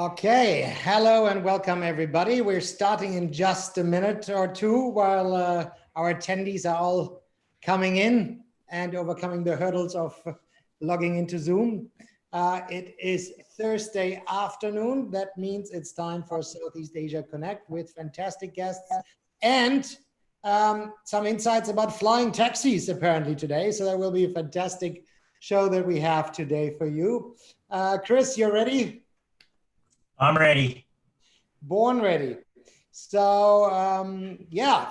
Okay, hello and welcome everybody. We're starting in just a minute or two while our attendees are all coming in and overcoming the hurdles of logging into Zoom. It is Thursday afternoon. That means it's time for Southeast Asia Connect with fantastic guests and some insights about flying taxis apparently today. So that will be a fantastic show that we have today for you. Chris, you're ready? I'm ready. Born ready. So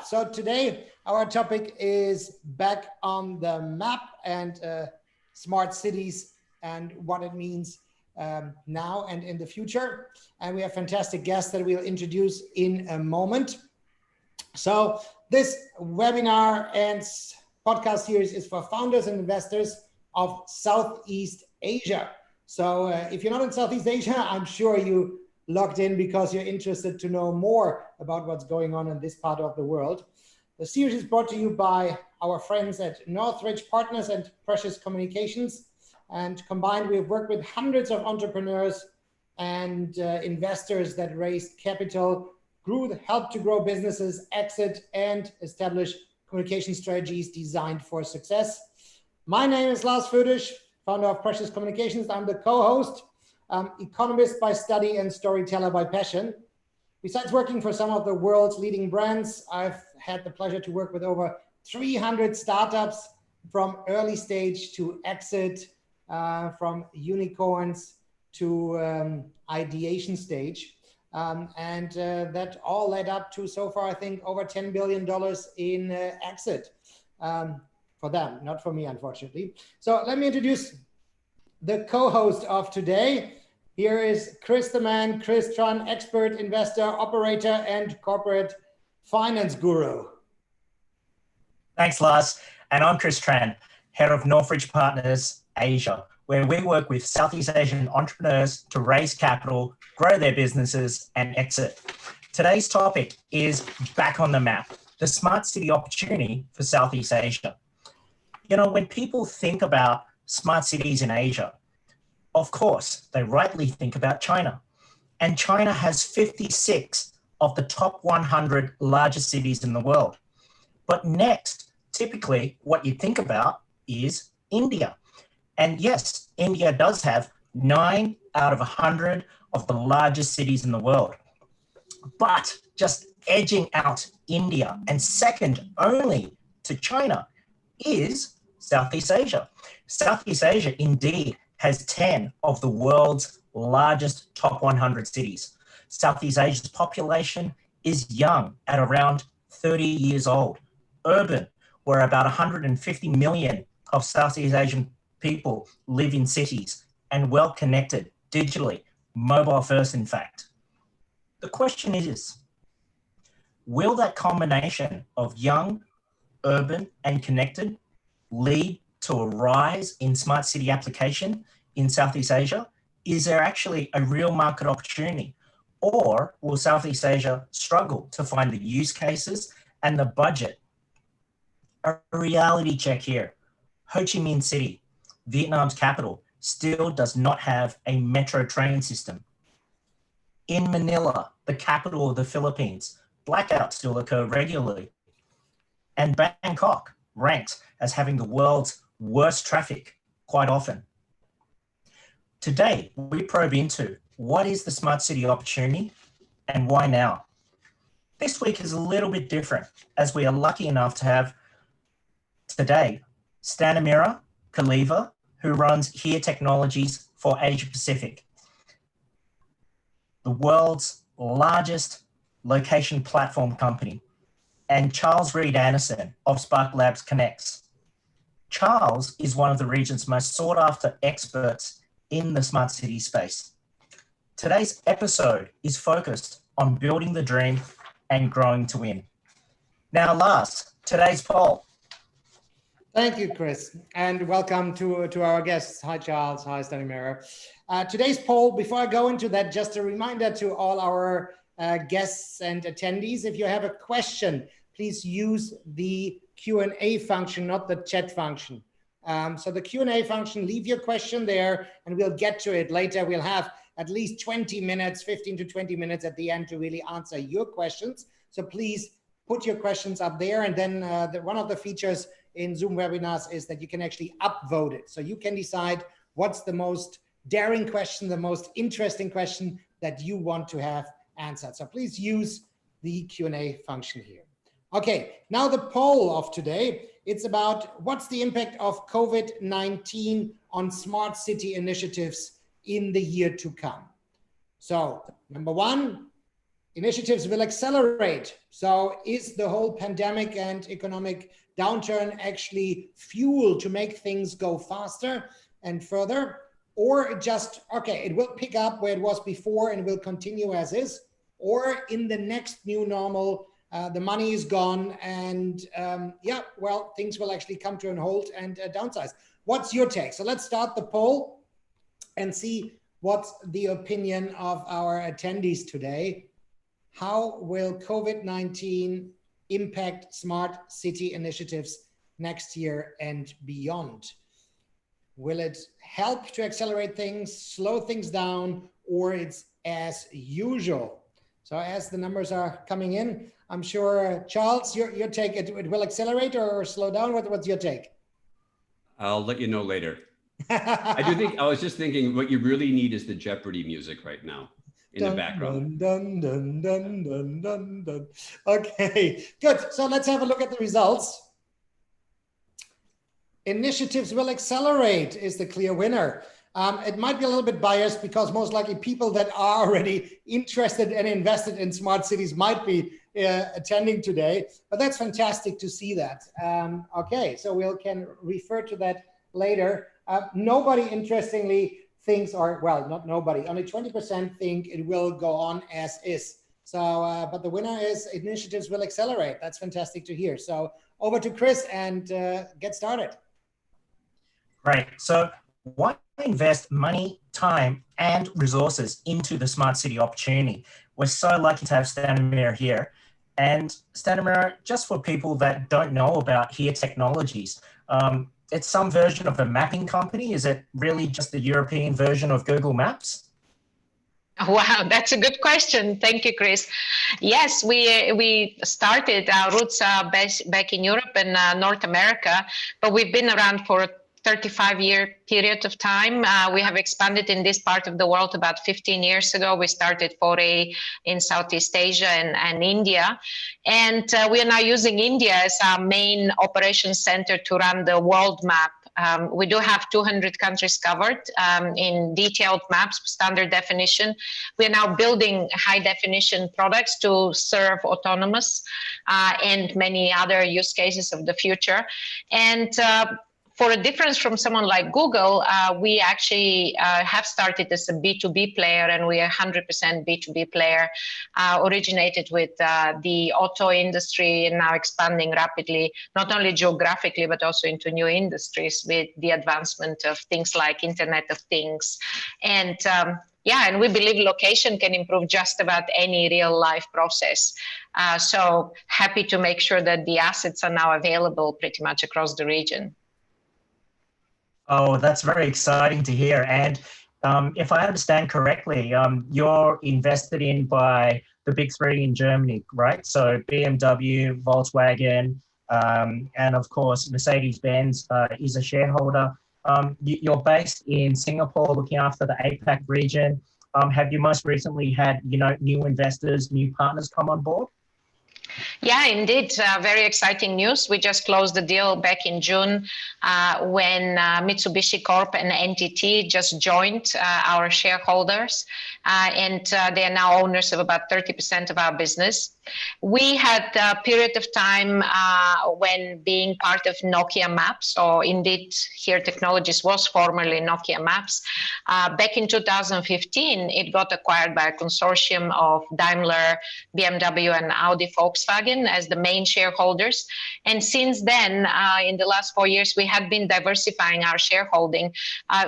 so today our topic is back on the map and smart cities and what it means now and in the future. And we have fantastic guests that we'll introduce in a moment. So this webinar and podcast series is for founders and investors of Southeast Asia. So if you're not in Southeast Asia, I'm sure you logged in because you're interested to know more about what's going on in this part of the world. The series is brought to you by our friends at Northridge Partners and Precious Communications. And combined, we've worked with hundreds of entrepreneurs and investors that raised capital, helped to grow businesses, exit, and establish communication strategies designed for success. My name is Lars Födisch, founder of Precious Communications. I'm the co-host, economist by study and storyteller by passion. Besides working for some of the world's leading brands, I've had the pleasure to work with over 300 startups from early stage to exit, from unicorns to ideation stage. That all led up to, so far, I think, over $10 billion in exit for them, not for me, unfortunately. So let me introduce the co-host of today. Here is Chris the Man, Chris Tran, expert, investor, operator, and corporate finance guru. Thanks, Lars. And I'm Chris Tran, head of Northridge Partners Asia, where we work with Southeast Asian entrepreneurs to raise capital, grow their businesses, and exit. Today's topic is back on the map, the smart city opportunity for Southeast Asia. You know, when people think about smart cities in Asia, of course, they rightly think about China. And China has 56 of the top 100 largest cities in the world. But next, typically, what you think about is India. And yes, India does have 9 out of 100 of the largest cities in the world. But just edging out India and second only to China is Southeast Asia. Southeast Asia indeed has 10 of the world's largest top 100 cities. Southeast Asia's population is young at around 30 years old. Urban, where about 150 million of Southeast Asian people live in cities and well connected digitally, mobile first in fact. The question is, will that combination of young, urban, and connected lead to a rise in smart city application in Southeast Asia? Is there actually a real market opportunity? Or will Southeast Asia struggle to find the use cases and the budget? A reality check here. Ho Chi Minh City, Vietnam's capital, still does not have a metro train system. In Manila, the capital of the Philippines, blackouts still occur regularly. And Bangkok ranks as having the world's worst traffic quite often. Today, we probe into what is the smart city opportunity and why now? This week is a little bit different as we are lucky enough to have today Stanimira Kaliva, who runs Here Technologies for Asia Pacific, the world's largest location platform company, and Charles Reed Anderson of Spark Labs Connects. Charles is one of the region's most sought after experts in the smart city space. Today's episode is focused on building the dream and growing to win. Now, Lars, today's poll. Thank you, Chris, and welcome to our guests. Hi, Charles. Hi, Stanimira. Today's poll, before I go into that, just a reminder to all our guests and attendees, if you have a question, please use the Q&A function, not the chat function. So the Q&A function, leave your question there and we'll get to it later. We'll have at least 20 minutes, 15 to 20 minutes at the end to really answer your questions. So please put your questions up there. And then one of the features in Zoom webinars is that you can actually upvote it. So you can decide what's the most daring question, the most interesting question that you want to have answered. So please use the Q&A function here. Okay, now the poll of today, it's about what's the impact of COVID-19 on smart city initiatives in the year to come. So number one, initiatives will accelerate. So is the whole pandemic and economic downturn actually fuel to make things go faster and further? Or just, okay, it will pick up where it was before and will continue as is? Or in the next new normal, the money is gone and yeah, well, things will actually come to a halt and downsize. What's your take? So let's start the poll and see what's the opinion of our attendees today. How will COVID-19 impact smart city initiatives next year and beyond? Will it help to accelerate things, slow things down, or it's as usual? So as the numbers are coming in, I'm sure, Charles, your take, it will accelerate or slow down? What's your take? I'll let you know later. I was just thinking what you really need is the Jeopardy music right now in the background. Dun, dun, dun, dun, dun, dun. Okay, good. So let's have a look at the results. Initiatives will accelerate is the clear winner. It might be a little bit biased because most likely people that are already interested and invested in smart cities might be attending today, but that's fantastic to see that. Okay, so we can refer to that later. Nobody, interestingly, thinks, or well, not nobody, only 20% think it will go on as is. So, but the winner is initiatives will accelerate. That's fantastic to hear. So over to Chris and get started. Right. So why invest money, time, and resources into the smart city opportunity? We're so lucky to have Stanimir here. And Stanimir, just for people that don't know about HERE Technologies, it's some version of a mapping company. Is it really just the European version of Google Maps? Wow, that's a good question. Thank you, Chris. Yes, we started our roots back in Europe and North America, but we've been around for a 35-year period of time. We have expanded in this part of the world about 15 years ago. We started foray in Southeast Asia and India. And we are now using India as our main operations center to run the world map. We do have 200 countries covered in detailed maps, standard definition. We are now building high definition products to serve autonomous and many other use cases of the future. And for a difference from someone like Google, we actually have started as a B2B player, and we are 100% B2B player, originated with the auto industry and now expanding rapidly, not only geographically, but also into new industries with the advancement of things like Internet of Things. And yeah, and we believe location can improve just about any real life process. So happy to make sure that the assets are now available pretty much across the region. Oh, that's very exciting to hear. And if I understand correctly, you're invested in by the big three in Germany, right? So BMW, Volkswagen, and of course, Mercedes-Benz is a shareholder. You're based in Singapore, looking after the APAC region. Have you most recently had, new investors, new partners come on board? Yeah, indeed. Very exciting news. We just closed the deal back in June when Mitsubishi Corp and NTT just joined our shareholders, and they are now owners of about 30% of our business. We had a period of time when being part of Nokia Maps, or indeed HERE Technologies was formerly Nokia Maps. Back in 2015, it got acquired by a consortium of Daimler, BMW, and Audi Volkswagen as the main shareholders. And since then, in the last 4 years, we have been diversifying our shareholding,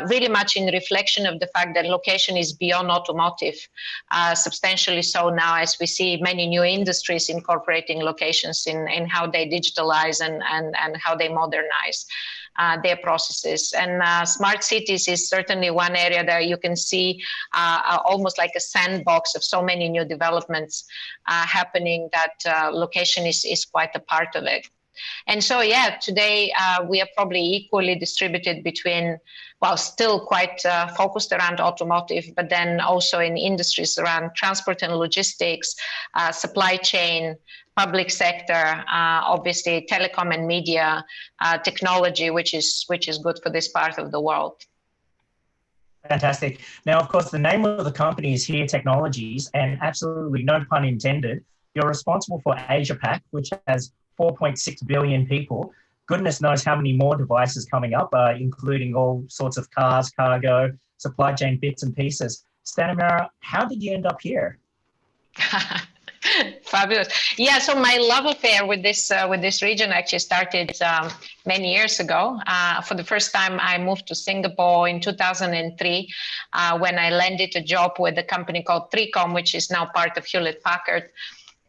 really much in reflection of the fact that location is beyond automotive, substantially so now as we see many new industries incorporating locations in how they digitalize and how they modernize. their processes. And smart cities is certainly one area that you can see almost like a sandbox of so many new developments happening that location is quite a part of it. And so, yeah, today we are probably equally distributed between, well, still quite focused around automotive, but then also in industries around transport and logistics, supply chain, public sector, obviously telecom and media, technology, which is good for this part of the world. Fantastic. Now, of course, the name of the company is HERE Technologies, and absolutely no pun intended, you're responsible for Asia Pac, which has 4.6 billion people. Goodness knows how many more devices coming up, including all sorts of cars, cargo, supply chain bits and pieces. Stanimira, how did you end up here? Fabulous. Yeah, so my love affair with this region actually started many years ago. For the first time, I moved to Singapore in 2003 when I landed a job with a company called 3Com, which is now part of Hewlett Packard.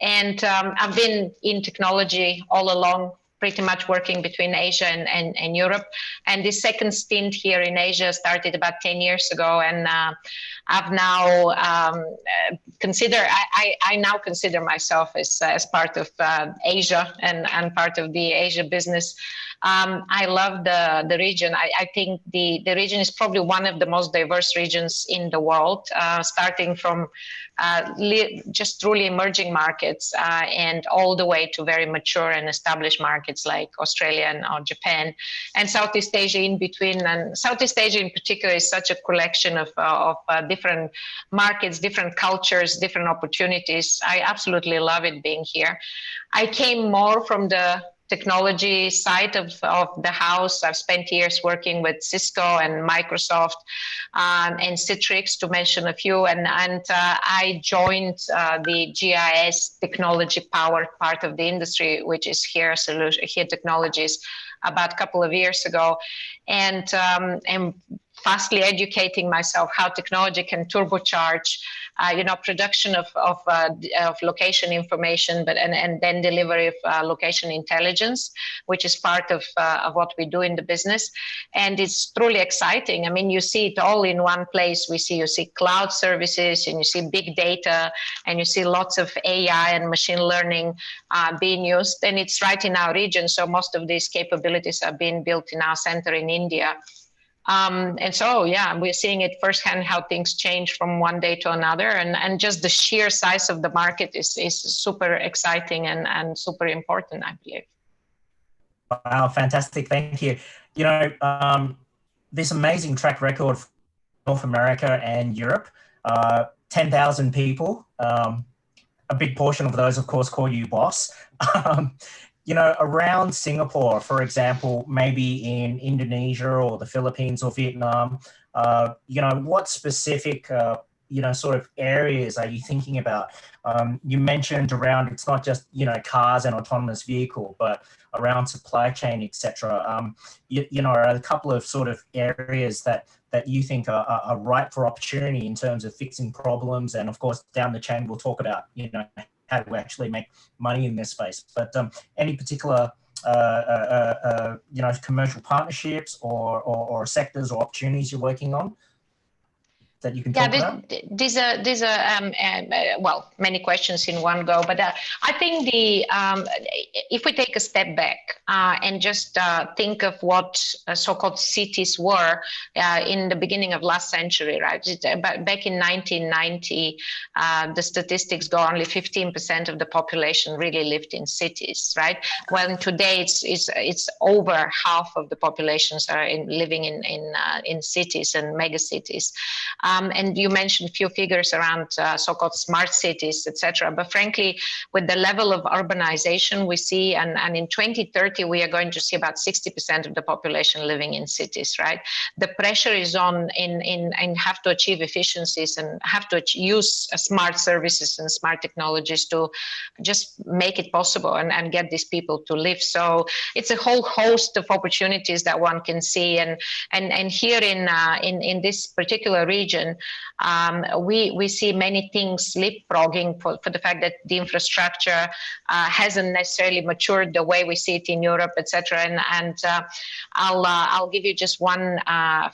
And I've been in technology all along, pretty much working between Asia and Europe. And this second stint here in Asia started about 10 years ago. And I've now I now consider myself as part of Asia and part of the Asia business. I love the region. I think the region is probably one of the most diverse regions in the world, starting from just truly emerging markets and all the way to very mature and established markets like Australia or Japan, and Southeast Asia in between. And Southeast Asia in particular is such a collection of different markets, different cultures, different opportunities. I absolutely love it being here. I came more from the technology side of the house. I've spent years working with Cisco and Microsoft and Citrix, to mention a few. And I joined the GIS technology powered part of the industry, which is HERE Technologies, about a couple of years ago. And fastly educating myself how technology can turbocharge, production of location information, and then delivery of location intelligence, which is part of what we do in the business. And it's truly exciting. I mean, you see it all in one place. You see cloud services, and you see big data, and you see lots of AI and machine learning being used. And it's right in our region. So most of these capabilities are being built in our center in India. And so, yeah, we're seeing it firsthand how things change from one day to another, and just the sheer size of the market is super exciting and super important, I believe. Wow, fantastic. Thank you. This amazing track record for North America and Europe, 10,000 people. A big portion of those, of course, call you boss. Around Singapore, for example, maybe in Indonesia or the Philippines or Vietnam, what specific, sort of areas are you thinking about? You mentioned around, it's not just, cars and autonomous vehicle, but around supply chain, etc. Are a couple of sort of areas that you think are ripe for opportunity in terms of fixing problems. And of course, down the chain, we'll talk about, how to actually make money in this space. But any particular, commercial partnerships or sectors or opportunities you're working on that you can talk about? These are many questions in one go, but I think if we take a step back and just think of what so-called cities were in the beginning of last century, right? Back in 1990, the statistics go only 15% of the population really lived in cities, right? Well, today it's over half of the populations are living in cities and mega cities. And you mentioned a few figures around so-called smart cities, etc. But frankly, with the level of urbanization we see, and in 2030, we are going to see about 60% of the population living in cities, right? The pressure is on in have to achieve efficiencies and have to use smart services and smart technologies to just make it possible and get these people to live. So it's a whole host of opportunities that one can see. And here in this particular region, we see many things leapfrogging for the fact that the infrastructure hasn't necessarily matured the way we see it in in Europe, etc. And I'll give you just one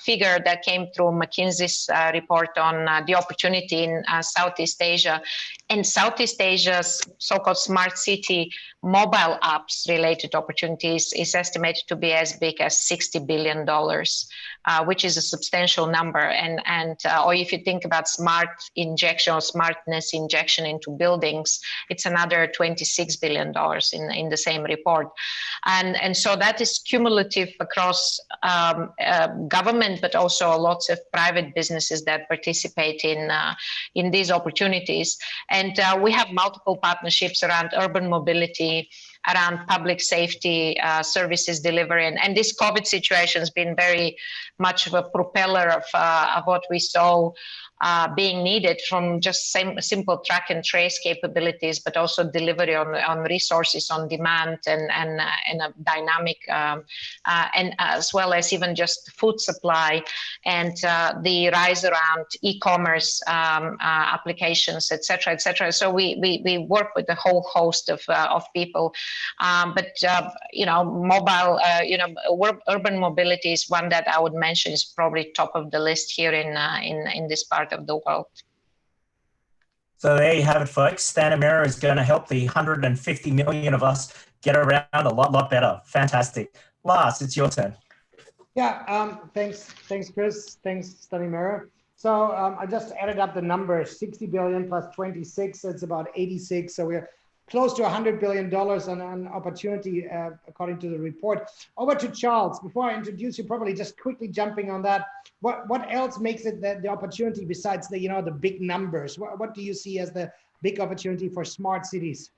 figure that came through McKinsey's report on the opportunity in Southeast Asia. In Southeast Asia's so-called smart city mobile apps related opportunities is estimated to be as big as $60 billion, which is a substantial number. Or if you think about smart injection or smartness injection into buildings, it's another $26 billion in the same report. And so that is cumulative across government, but also lots of private businesses that participate in these opportunities. And we have multiple partnerships around urban mobility, around public safety services delivery. And this COVID situation has been very much of a propeller of what we saw being needed, from just simple track and trace capabilities, but also delivery on resources on demand and in a dynamic, and as well as even just food supply and the rise around e-commerce applications, et cetera. So we work with a whole host of people, but mobile, urban mobility is one that I would mention is probably top of the list here in this part of the world. So there you have it, folks. Stanimira is going to help the 150 million of us get around a lot better. Fantastic. Lars, it's your turn. Yeah, thanks, Chris. Thanks, Stanimira. So I just added up the numbers: 60 billion plus 26, so it's about 86. So we're close to $100 billion on an opportunity, according to the report. Over to Charles. Before I introduce you, probably just quickly jumping on that. What else makes it the opportunity besides the big numbers? What do you see as the big opportunity for smart cities?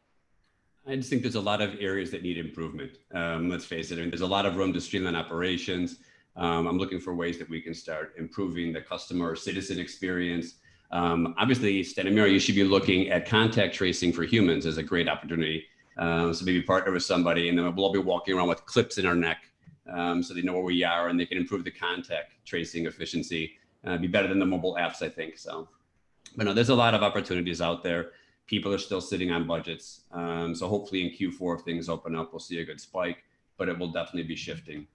I just think there's a lot of areas that need improvement. Let's face it. I mean, there's a lot of room to streamline operations. I'm looking for ways that we can start improving the customer or citizen experience. Obviously, Stanimira, you should be looking at contact tracing for humans as a great opportunity. So maybe partner with somebody, and then we'll all be walking around with clips in our neck, so they know where we are and they can improve the contact tracing efficiency. Be better than the mobile apps, I think. So, but no, there's a lot of opportunities out there. People are still sitting on budgets. So hopefully in Q4, if things open up, we'll see a good spike, but it will definitely be shifting.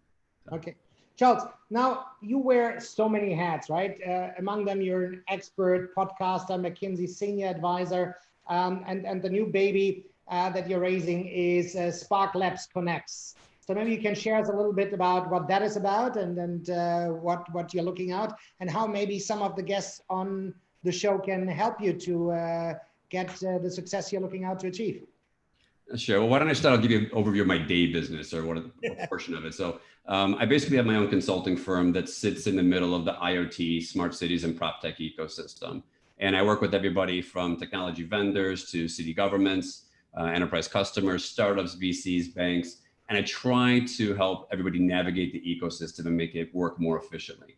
So. Okay. Charles, now you wear so many hats, right? Among them, you're an expert, podcaster, McKinsey senior advisor, and the new baby that you're raising is Spark Labs Connects. So maybe you can share us a little bit about what that is about and what you're looking out, and how maybe some of the guests on the show can help you to get the success you're looking out to achieve. Sure. Well, why don't I start? I'll give you an overview of my day business, or what portion of it. So I basically have my own consulting firm that sits in the middle of the IoT, smart cities, and prop tech ecosystem. And I work with everybody from technology vendors to city governments, enterprise customers, startups, VCs, banks. And I try to help everybody navigate the ecosystem and make it work more efficiently.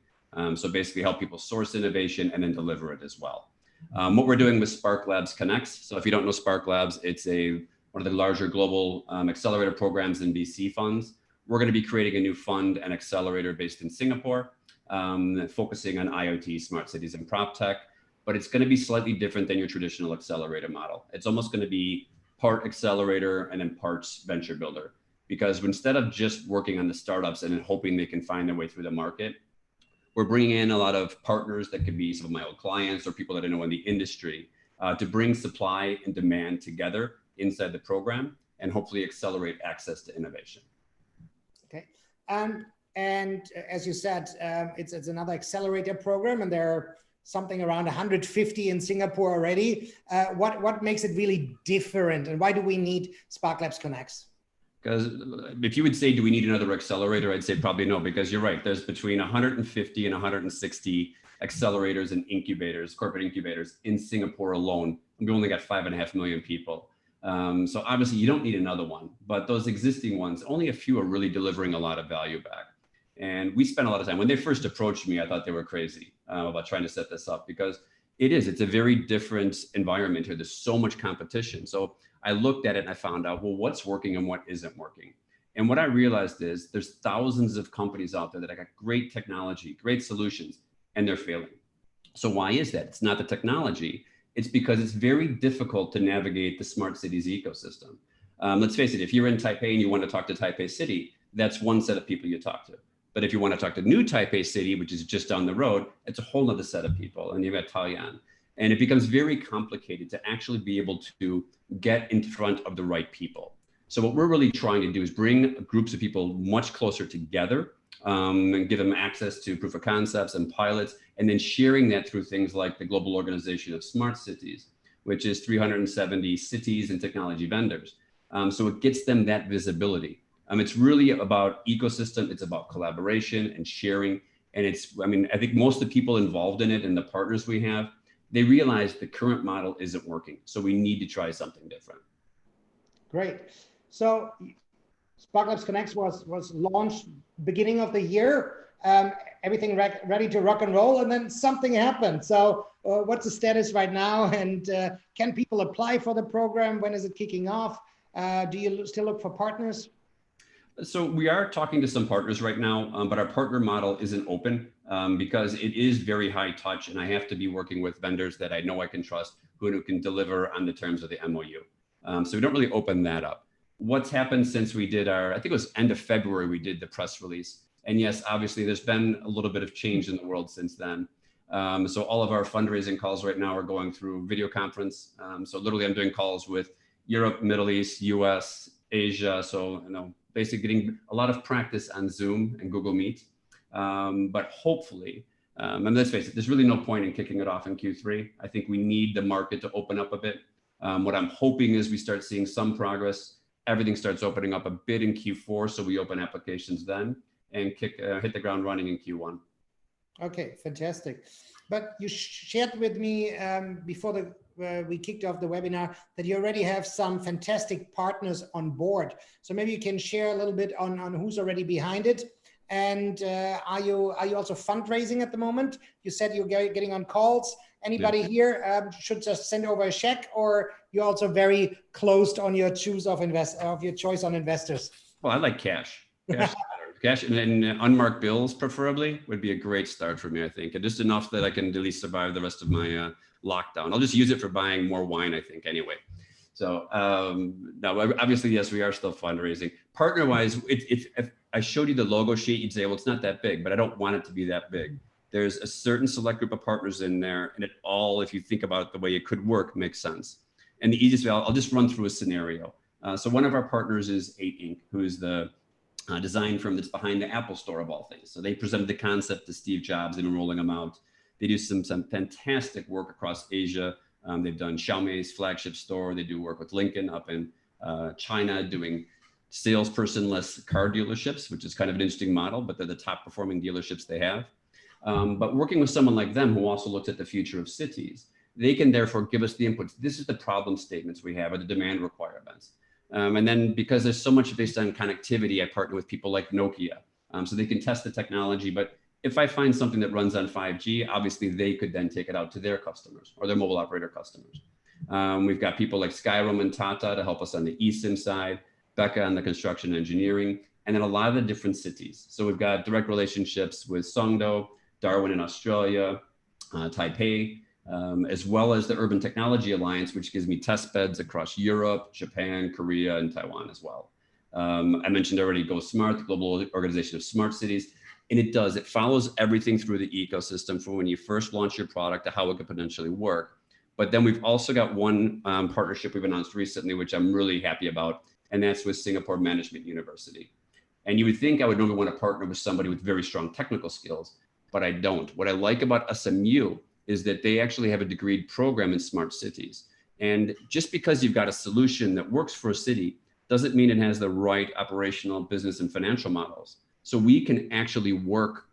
So basically help people source innovation and then deliver it as well. What we're doing with Spark Labs Connects. So if you don't know Spark Labs, it's one of the larger global accelerator programs and VC funds. We're going to be creating a new fund and accelerator based in Singapore, focusing on IoT, smart cities, and prop tech. But it's going to be slightly different than your traditional accelerator model. It's almost going to be part accelerator and then parts venture builder. Because instead of just working on the startups and then hoping they can find their way through the market, we're bringing in a lot of partners that could be some of my old clients or people that I know in the industry to bring supply and demand together inside the program and hopefully accelerate access to innovation. Okay. And as you said, it's another accelerator program, and there are something around 150 in Singapore already. What makes it really different, and why do we need Spark Labs Connects? Because if you would say, do we need another accelerator? I'd say probably no, because you're right. There's between 150 and 160 accelerators and incubators, corporate incubators in Singapore alone. We only got 5.5 million people. So obviously you don't need another one, but those existing ones, only a few are really delivering a lot of value back. And we spent a lot of time. When they first approached me, I thought they were crazy about trying to set this up, because it's a very different environment here. There's so much competition. So I looked at it and I found out, well, what's working and what isn't working. And what I realized is there's thousands of companies out there that have got great technology, great solutions, and they're failing. So why is that? It's not the technology. It's because it's very difficult to navigate the smart cities ecosystem. Let's face it, if you're in Taipei and you want to talk to Taipei City, that's one set of people you talk to. But if you want to talk to New Taipei City, which is just down the road, it's a whole other set of people. And you've got Taoyuan. And it becomes very complicated to actually be able to get in front of the right people. So what we're really trying to do is bring groups of people much closer together and give them access to proof of concepts and pilots, and then sharing that through things like the Global Organization of Smart Cities, which is 370 cities and technology vendors. So it gets them that visibility. It's really about ecosystem. It's about collaboration and sharing. And I think most of the people involved in it and the partners we have, they realize the current model isn't working. So we need to try something different. Great. So Spark Labs Connects was launched beginning of the year. Everything ready to rock and roll, and then something happened. So what's the status right now? And can people apply for the program? When is it kicking off? Do you still look for partners? So we are talking to some partners right now, but our partner model isn't open because it is very high touch, and I have to be working with vendors that I know I can trust, who can deliver on the terms of the MOU. So we don't really open that up. What's happened since we did I think it was end of February, we did the press release. And yes, obviously there's been a little bit of change in the world since then. So all of our fundraising calls right now are going through video conference. So literally I'm doing calls with Europe, Middle East, US, Asia. So, basically getting a lot of practice on Zoom and Google Meet. But hopefully, and let's face it, there's really no point in kicking it off in Q3. I think we need the market to open up a bit. What I'm hoping is we start seeing some progress. Everything starts opening up a bit in Q4, so we open applications then and hit the ground running in Q1. Okay, fantastic. But you shared with me before we kicked off the webinar that you already have some fantastic partners on board. So maybe you can share a little bit on who's already behind it. And are you also fundraising at the moment? You said you're getting on calls. Anybody here should just send over a check, or you're also very closed on your choice on investors? Well, I like cash. Cash and unmarked bills, preferably, would be a great start for me, I think. And just enough that I can at least survive the rest of my lockdown. I'll just use it for buying more wine, I think, anyway. So now, obviously, yes, we are still fundraising. Partner-wise, if I showed you the logo sheet, you'd say, well, it's not that big, but I don't want it to be that big. There's a certain select group of partners in there, and it all, if you think about the way it could work, makes sense. And the easiest way, I'll just run through a scenario. So one of our partners is 8 Inc., who is the design firm that's behind the Apple Store of all things. So they presented the concept to Steve Jobs. They've been rolling them out. They do some fantastic work across Asia. They've done Xiaomi's flagship store. They do work with Lincoln up in China, doing salesperson-less car dealerships, which is kind of an interesting model, but they're the top performing dealerships they have. But working with someone like them who also looks at the future of cities, they can therefore give us the inputs. This is the problem statements we have, or the demand requirements. And then because there's so much based on connectivity, I partner with people like Nokia, so they can test the technology. But if I find something that runs on 5G, obviously they could then take it out to their customers or their mobile operator customers. We've got people like Skyrim and Tata to help us on the eSIM side, Becca on the construction engineering, and then a lot of the different cities. So we've got direct relationships with Songdo, Darwin in Australia, Taipei, as well as the Urban Technology Alliance, which gives me test beds across Europe, Japan, Korea, and Taiwan as well. I mentioned already GoSmart, the Global Organization of Smart Cities, and it follows everything through the ecosystem from when you first launch your product to how it could potentially work. But then we've also got one partnership we've announced recently, which I'm really happy about, and that's with Singapore Management University. And you would think I would normally want to partner with somebody with very strong technical skills, but I don't. What I like about SMU is that they actually have a degreed program in smart cities. And just because you've got a solution that works for a city doesn't mean it has the right operational, business, and financial models. So we can actually work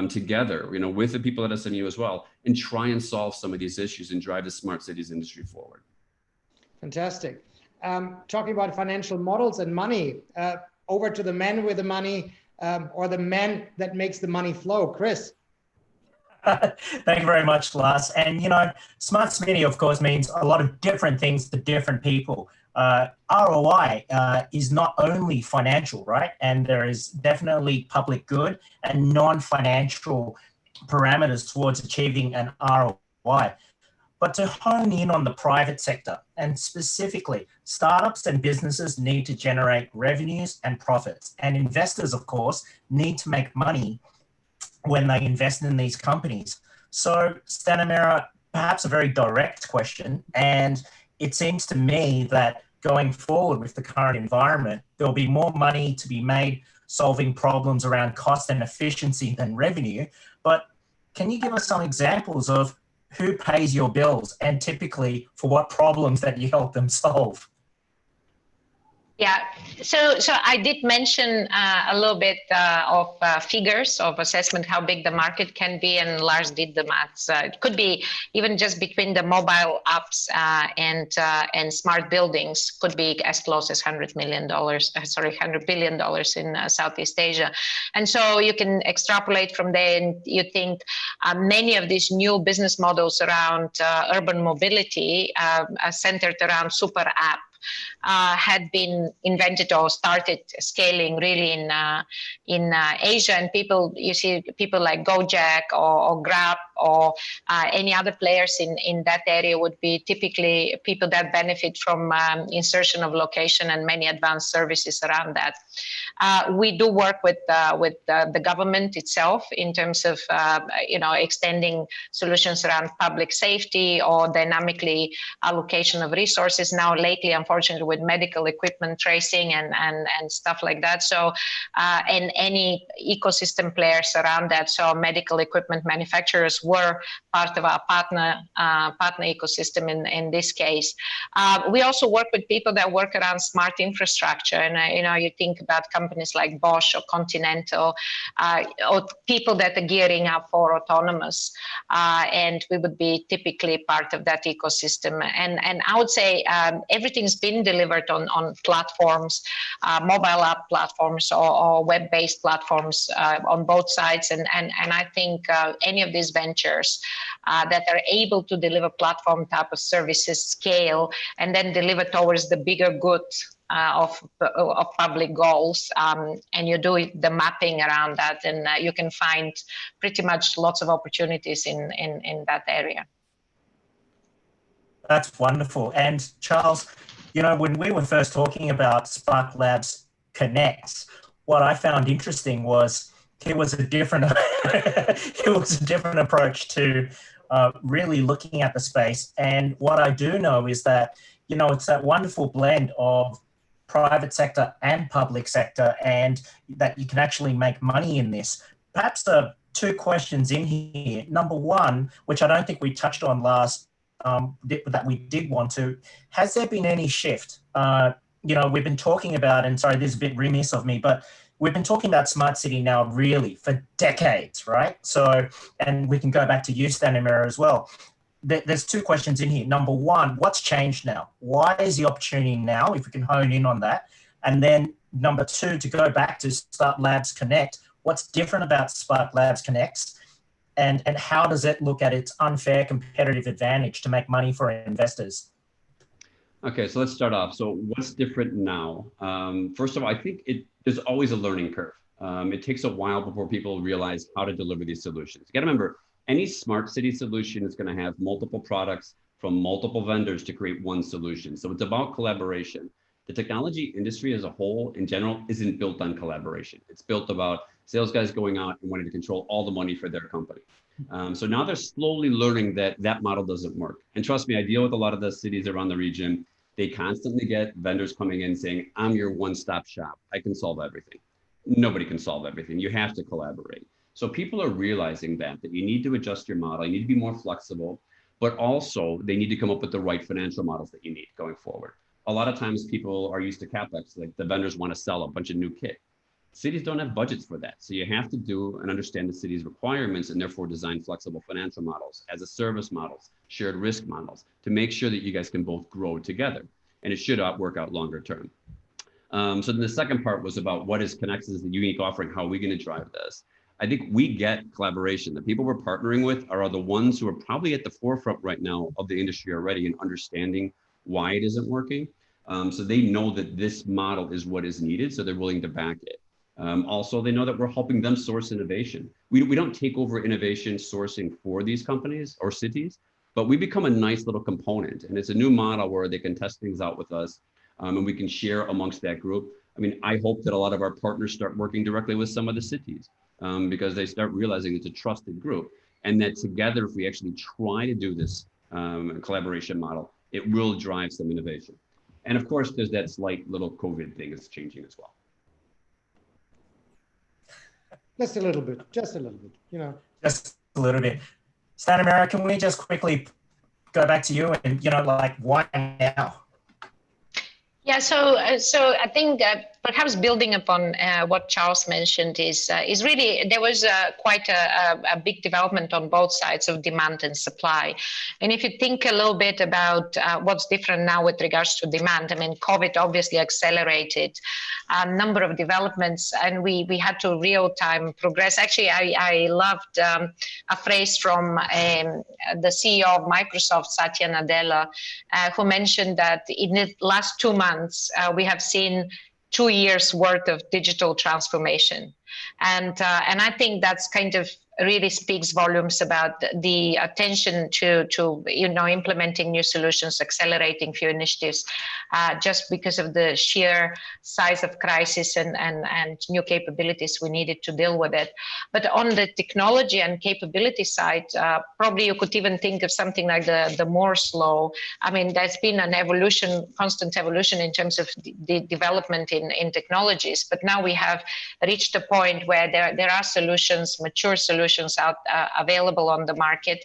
together, with the people at SMU as well, and try and solve some of these issues and drive the smart cities industry forward. Fantastic. Talking about financial models and money, over to the man with the money, or the man that makes the money flow. Chris. Thank you very much, Lars. And, smart smitty, of course, means a lot of different things to different people. ROI is not only financial, right? And there is definitely public good and non-financial parameters towards achieving an ROI. but to hone in on the private sector, and specifically, startups and businesses need to generate revenues and profits, and investors, of course, need to make money when they invest in these companies. So, Stanimira, perhaps a very direct question, and it seems to me that going forward with the current environment, there'll be more money to be made solving problems around cost and efficiency than revenue. But can you give us some examples of who pays your bills and typically for what problems that you help them solve? Yeah, so I did mention a little bit of figures of assessment, how big the market can be, and Lars did the maths. It could be even just between the mobile apps and smart buildings, could be as close as $100 billion in Southeast Asia. And so you can extrapolate from there, and you think many of these new business models around urban mobility are centered around super app. Had been invented or started scaling really in Asia, and you see people like Gojek or Grab or any other players in that area would be typically people that benefit from insertion of location and many advanced services around that. We do work with the government itself in terms of extending solutions around public safety or dynamically allocation of resources. Now lately, unfortunately, with medical equipment tracing and stuff like that. So and any ecosystem players around that. So medical equipment manufacturers were part of our partner ecosystem in this case. We also work with people that work around smart infrastructure, and you think about companies like Bosch or Continental, or people that are gearing up for autonomous, and we would be typically part of that ecosystem. And I would say everything's been delivered on platforms, mobile app platforms or web-based platforms on both sides. And I think any of these ventures that are able to deliver platform type of services scale and then deliver towards the bigger good of public goals, and you do the mapping around that, and you can find pretty much lots of opportunities in that area. That's wonderful. And Charles, when we were first talking about Spark Labs Connects, what I found interesting was it was a different approach to really looking at the space. And what I do know is that, it's that wonderful blend of private sector and public sector, and that you can actually make money in this. Perhaps the two questions in here. Number one, which I don't think we touched on last, that we did want to, has there been any shift? We've been talking about, and sorry, this is a bit remiss of me, but we've been talking about smart city now really for decades, right? So, and we can go back to you, Stanimira, as well. There's two questions in here. Number one, what's changed now? Why is the opportunity now, if we can hone in on that? And then number two, to go back to Spark Labs Connect, what's different about Spark Labs Connect? And how does it look at its unfair competitive advantage to make money for investors? Okay, so let's start off. So what's different now? First of all, I think there's always a learning curve. It takes a while before people realize how to deliver these solutions. You got to remember, any smart city solution is going to have multiple products from multiple vendors to create one solution. So it's about collaboration. The technology industry as a whole, in general, isn't built on collaboration. It's built about sales guys going out and wanting to control all the money for their company. So now they're slowly learning that model doesn't work. And trust me, I deal with a lot of the cities around the region. They constantly get vendors coming in saying, I'm your one-stop shop. I can solve everything. Nobody can solve everything. You have to collaborate. So people are realizing that you need to adjust your model. You need to be more flexible, but also they need to come up with the right financial models that you need going forward. A lot of times people are used to CapEx, like the vendors want to sell a bunch of new kit. Cities don't have budgets for that. So you have to do and understand the city's requirements and therefore design flexible financial models, as a service models, shared risk models, to make sure that you guys can both grow together. And it should work out longer term. So then the second part was about what is Connects as the unique offering, how are we going to drive this? I think we get collaboration. The people we're partnering with are the ones who are probably at the forefront right now of the industry already in understanding why it isn't working. So they know that this model is what is needed, so they're willing to back it. Also, they know that we're helping them source innovation. We don't take over innovation sourcing for these companies or cities. but we become a nice little component. And it's a new model where they can test things out with us, and we can share amongst that group. I mean, I hope that a lot of our partners start working directly with some of the cities, because they start realizing it's a trusted group, and that together, if we actually try to do this collaboration model, it will drive some innovation. And of course, there's that slight little COVID thing that's changing as well. Just a little bit, you know. Just a little bit. Stanimira, can we just quickly go back to you and, you know, like, why now? Yeah, so I think perhaps building upon what Charles mentioned is really there was quite a big development on both sides of demand and supply. And if you think a little bit about what's different now with regards to demand, I mean, COVID obviously accelerated a number of developments, and we had to real-time progress. Actually, I loved a phrase from the CEO of Microsoft, Satya Nadella, who mentioned that in the last 2 months, we have seen 2 years worth of digital transformation. And I think that's kind of really speaks volumes about the attention to you know, implementing new solutions, accelerating few initiatives, just because of the sheer size of crisis and new capabilities we needed to deal with it. But on the technology and capability side, probably you could even think of something like the Moore's law. I mean, there's been an evolution, constant evolution in terms of the development in technologies, but now we have reached a point where there are solutions, mature solutions out available on the market,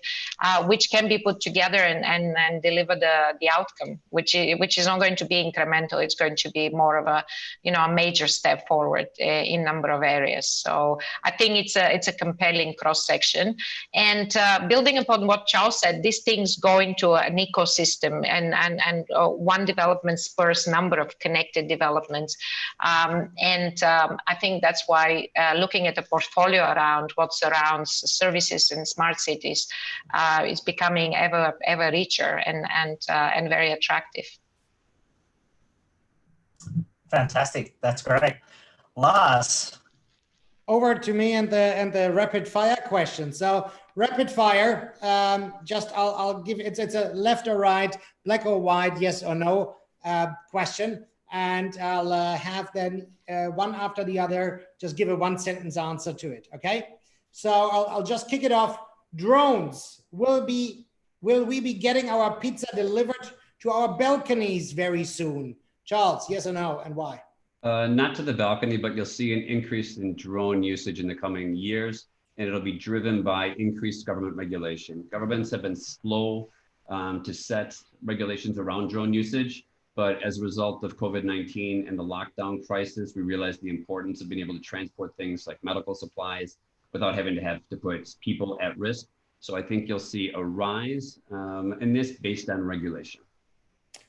which can be put together and deliver the outcome, which is not going to be incremental. It's going to be more of a, you know, a major step forward in a number of areas. So I think it's a compelling cross section. And building upon what Charles said, these things go into an ecosystem, and one development spurs a number of connected developments. I think that's why looking at the portfolio around what surrounds services in smart cities is becoming ever richer and very attractive. Fantastic, that's great. Lars. Over to me and the rapid fire question. So rapid fire, I'll give it's a left or right, black or white, yes or no question, and I'll have then one after the other. Just give a 1-sentence answer to it. Okay. So I'll just kick it off. Drones, will we be getting our pizza delivered to our balconies very soon? Charles, yes or no, and why? Not to the balcony, but you'll see an increase in drone usage in the coming years, and it'll be driven by increased government regulation. Governments have been slow to set regulations around drone usage, but as a result of COVID-19 and the lockdown crisis, we realized the importance of being able to transport things like medical supplies without having to put people at risk. So I think you'll see a rise in this based on regulation.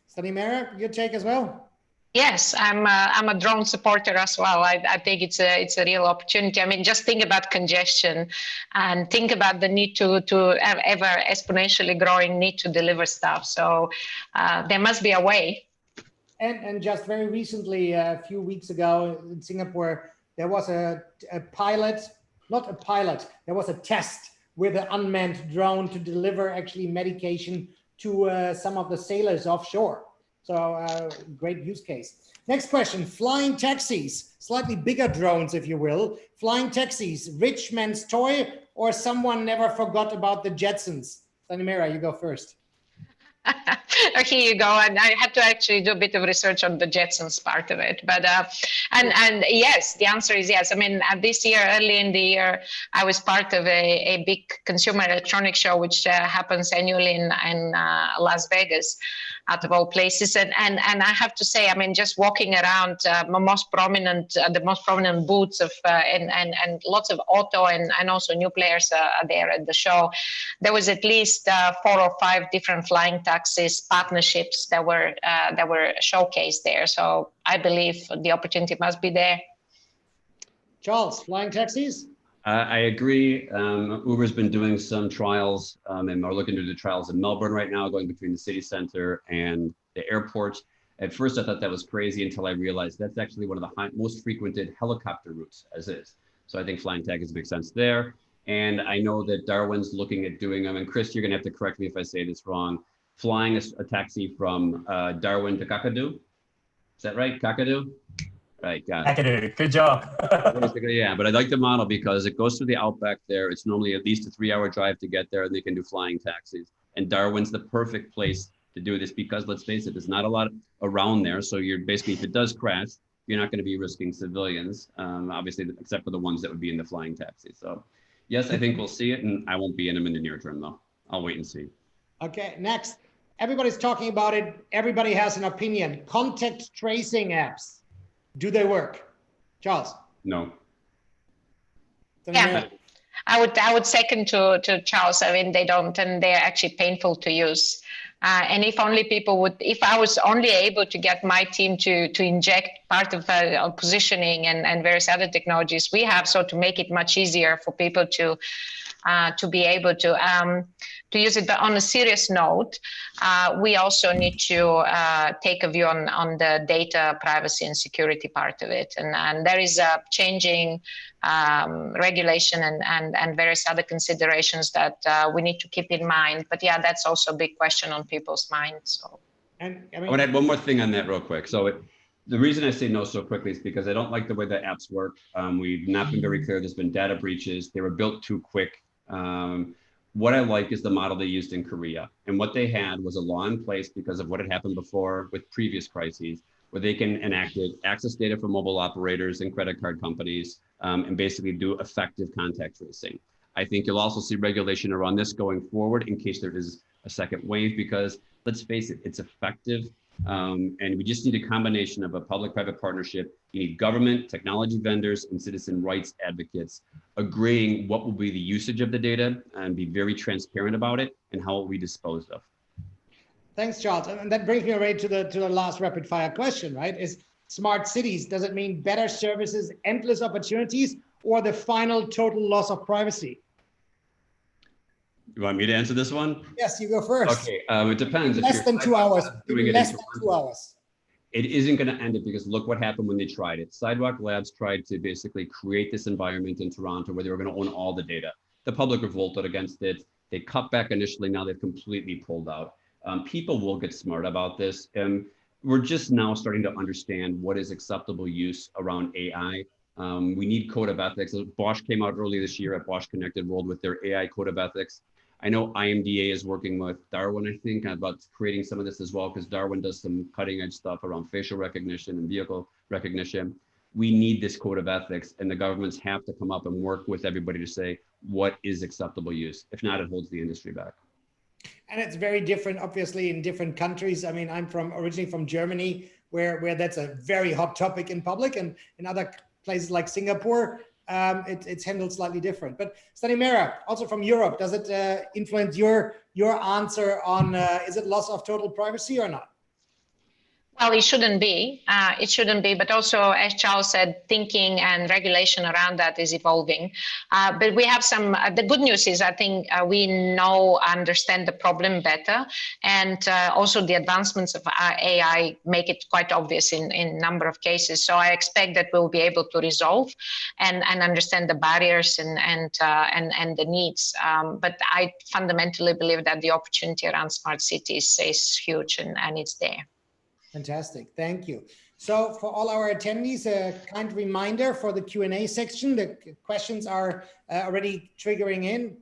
Stanimira, your take as well? Yes, I'm a drone supporter as well. I think it's a real opportunity. I mean, just think about congestion and think about the need to ever exponentially growing need to deliver stuff. So there must be a way. And just very recently, a few weeks ago in Singapore, there was a pilot. Not a pilot, there was a test with an unmanned drone to deliver actually medication to some of the sailors offshore. So great use case. Next question, flying taxis, slightly bigger drones, if you will. Flying taxis, rich man's toy, or someone never forgot about the Jetsons? Stanimira, you go first. Here you go. And I had to actually do a bit of research on the Jetsons part of it. But and yes, the answer is yes. I mean, this year, early in the year, I was part of a big consumer electronics show, which happens annually in Las Vegas, out of all places. And I have to say, I mean, just walking around the most prominent booths of and lots of auto and also new players are there at the show. There was at least 4 or 5 different flying taxis partnerships that were showcased there. So I believe the opportunity must be there. Charles, flying taxis? I agree. Uber's been doing some trials and are looking to do trials in Melbourne right now, going between the city center and the airport. At first, I thought that was crazy until I realized that's actually one of the most frequented helicopter routes as is. So I think flying taxis make sense there. And I know that Darwin's looking at doing them. And Chris, you're going to have to correct me if I say this wrong. Flying a taxi from Darwin to Kakadu. Is that right? Kakadu? Right, got it. Kakadu, good job. Yeah, but I like the model because it goes through the outback there. It's normally at least a 3-hour drive to get there, and they can do flying taxis. And Darwin's the perfect place to do this because, let's face it, there's not a lot around there. So you're basically, if it does crash, you're not going to be risking civilians, obviously, except for the ones that would be in the flying taxi. So yes, I think we'll see it, and I won't be in them in the near term, though. I'll wait and see. Okay, next. Everybody's talking about it. Everybody has an opinion. Contact tracing apps. Do they work? Charles? No. Yeah, I would second to Charles. I mean, they don't, and they're actually painful to use. And if only people would, if I was only able to get my team to inject part of positioning and various other technologies we have, so to make it much easier for people to be able to use it. But on a serious note, we also need to take a view on the data privacy and security part of it. And there is a changing regulation and various other considerations that we need to keep in mind. But yeah, that's also a big question on people's minds. So. And I want to add one more thing on that real quick. So the reason I say no so quickly is because I don't like the way the apps work. We've not been very clear. There's been data breaches. They were built too quick. What I like is the model they used in Korea. And what they had was a law in place because of what had happened before with previous crises, where they can enact access data from mobile operators and credit card companies and basically do effective contact tracing. I think you'll also see regulation around this going forward in case there is a second wave, because let's face it, it's effective. And we just need a combination of a public-private partnership. You need government, technology vendors, and citizen rights advocates agreeing what will be the usage of the data and be very transparent about it and how it will be disposed of. Thanks, Charles. And that brings me already to the last rapid fire question, right? Is smart cities, does it mean better services, endless opportunities, or the final total loss of privacy? You want me to answer this one? Yes, you go first. Okay, it depends. Less than 2 hours. Less than 2 hours. It isn't going to end it because look what happened when they tried it. Sidewalk Labs tried to basically create this environment in Toronto where they were going to own all the data. The public revolted against it. They cut back initially. Now they've completely pulled out. People will get smart about this. And we're just now starting to understand what is acceptable use around AI. We need code of ethics. Bosch came out early this year at Bosch Connected World with their AI code of ethics. I know IMDA is working with Darwin, I think, about creating some of this as well, because Darwin does some cutting edge stuff around facial recognition and vehicle recognition. We need this code of ethics, and the governments have to come up and work with everybody to say what is acceptable use. If not, it holds the industry back. And it's very different, obviously, in different countries. I mean, I'm originally from Germany, where that's a very hot topic in public, and in other places like Singapore, it's handled slightly different. But Stanimira, also from Europe, does it influence your answer on is it loss of total privacy or not? Well, it shouldn't be. But also, as Charles said, thinking and regulation around that is evolving. But we have some, the good news is I think we understand the problem better. And also the advancements of AI make it quite obvious in a number of cases. So I expect that we'll be able to resolve and understand the barriers and the needs. But I fundamentally believe that the opportunity around smart cities is huge and it's there. Fantastic, thank you. So for all our attendees, a kind reminder for the Q&A section. The questions are already trickling in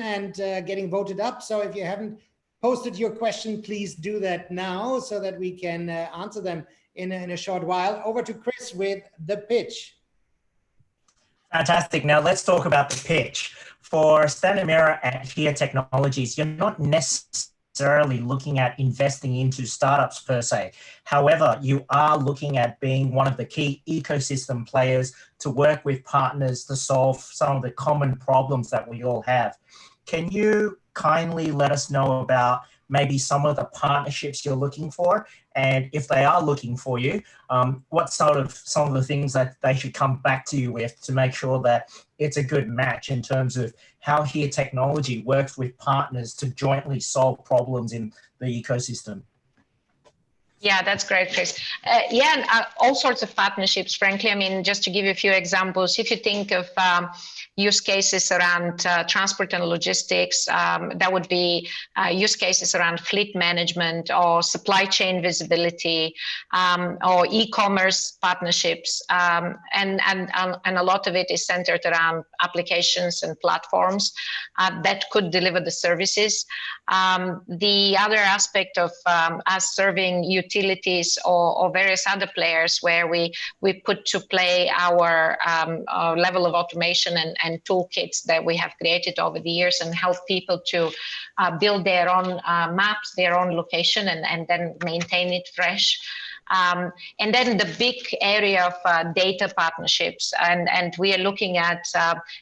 and getting voted up. So if you haven't posted your question, please do that now so that we can answer them in a short while. Over to Chris with the pitch. Fantastic. Now let's talk about the pitch. For Stanimira at HERE Technologies, you're not necessarily looking at investing into startups per se. However, you are looking at being one of the key ecosystem players to work with partners to solve some of the common problems that we all have. Can you kindly let us know about maybe some of the partnerships you're looking for? And if they are looking for you, what some of the things that they should come back to you with to make sure that it's a good match in terms of how HERE Technology works with partners to jointly solve problems in the ecosystem? Yeah, that's great, Chris. Yeah, and, all sorts of partnerships, frankly. I mean, just to give you a few examples, if you think of use cases around transport and logistics, that would be use cases around fleet management or supply chain visibility, or e-commerce partnerships. And a lot of it is centered around applications and platforms that could deliver the services. The other aspect of us serving utilities or various other players where we put to play our level of automation and toolkits that we have created over the years and help people to build their own maps, their own location, and then maintain it fresh. And then the big area of data partnerships, and we are looking at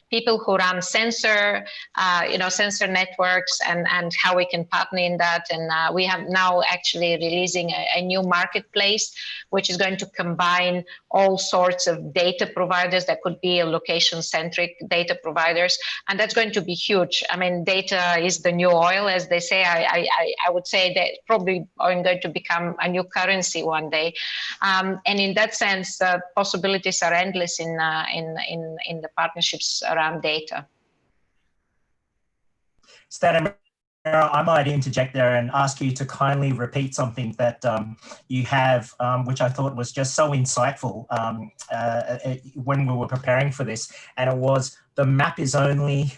people who run sensor networks and how we can partner in that. And we have now actually releasing a new marketplace, which is going to combine all sorts of data providers that could be location-centric data providers, and that's going to be huge. I mean, data is the new oil, as they say. I would say that probably are going to become a new currency one day. And in that sense, possibilities are endless in the partnerships around data. Stan, I might interject there and ask you to kindly repeat something that you have, which I thought was just so insightful when we were preparing for this, and it was the map is only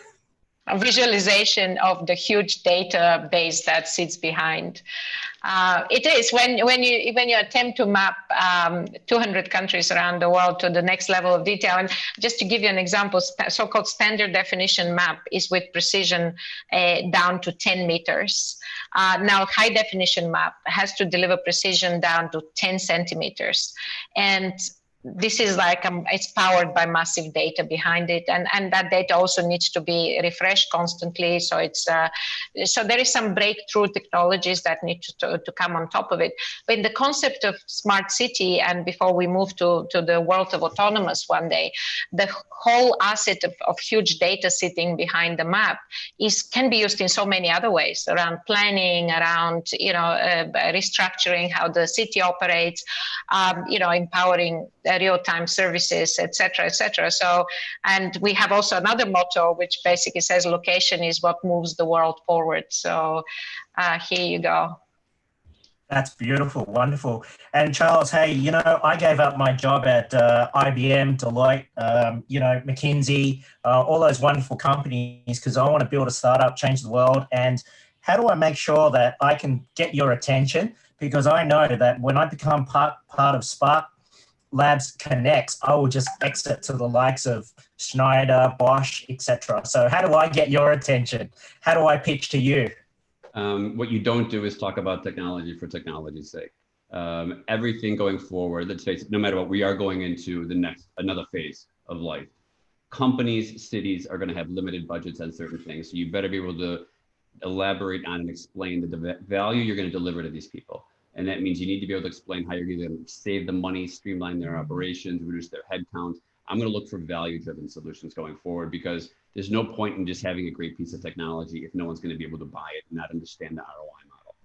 a visualization of the huge database that sits behind. It is when you attempt to map 200 countries around the world to the next level of detail. And just to give you an example, so-called standard definition map is with precision down to 10 meters. Now, high definition map has to deliver precision down to 10 centimeters. And this is like it's powered by massive data behind it, and that data also needs to be refreshed constantly. So it's so there is some breakthrough technologies that need to come on top of it. But in the concept of smart city, and before we move to the world of autonomous one day, the whole asset of huge data sitting behind the map can be used in so many other ways, around planning, around restructuring how the city operates, empowering real-time services, etc., etc. So, and we have also another motto which basically says location is what moves the world forward. So here you go. That's beautiful, wonderful. And Charles, hey, I gave up my job at IBM, Deloitte, McKinsey, all those wonderful companies because I want to build a startup, change the world. And how do I make sure that I can get your attention? Because I know that when I become part of Spark Labs Connects, I will just exit to the likes of Schneider, Bosch, etc. So how do I get your attention? How do I pitch to you? What you don't do is talk about technology for technology's sake. Everything going forward, let's face it, no matter what, we are going into another phase of life. Companies, cities are going to have limited budgets on certain things. So you better be able to elaborate on and explain the value you're going to deliver to these people. And that means you need to be able to explain how you're going to save them money, streamline their operations, reduce their headcount. I'm going to look for value-driven solutions going forward because there's no point in just having a great piece of technology if no one's going to be able to buy it and not understand the ROI model.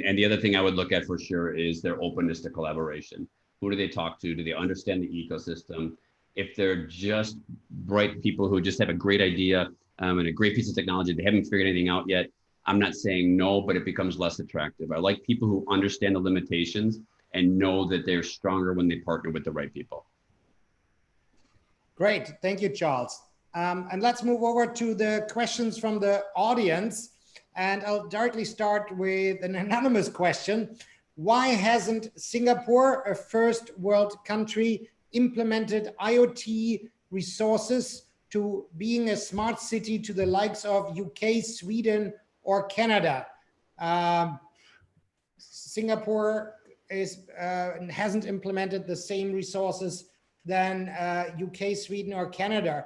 And the other thing I would look at for sure is their openness to collaboration. Who do they talk to? Do they understand the ecosystem? If they're just bright people who just have a great idea and a great piece of technology, they haven't figured anything out yet, I'm not saying no, but it becomes less attractive. I like people who understand the limitations and know that they're stronger when they partner with the right people. Great, thank you, Charles. And let's move over to the questions from the audience. And I'll directly start with an anonymous question. Why hasn't Singapore, a first world country, implemented IoT resources to being a smart city to the likes of UK, Sweden, or Canada? Singapore hasn't implemented the same resources than UK, Sweden, or Canada.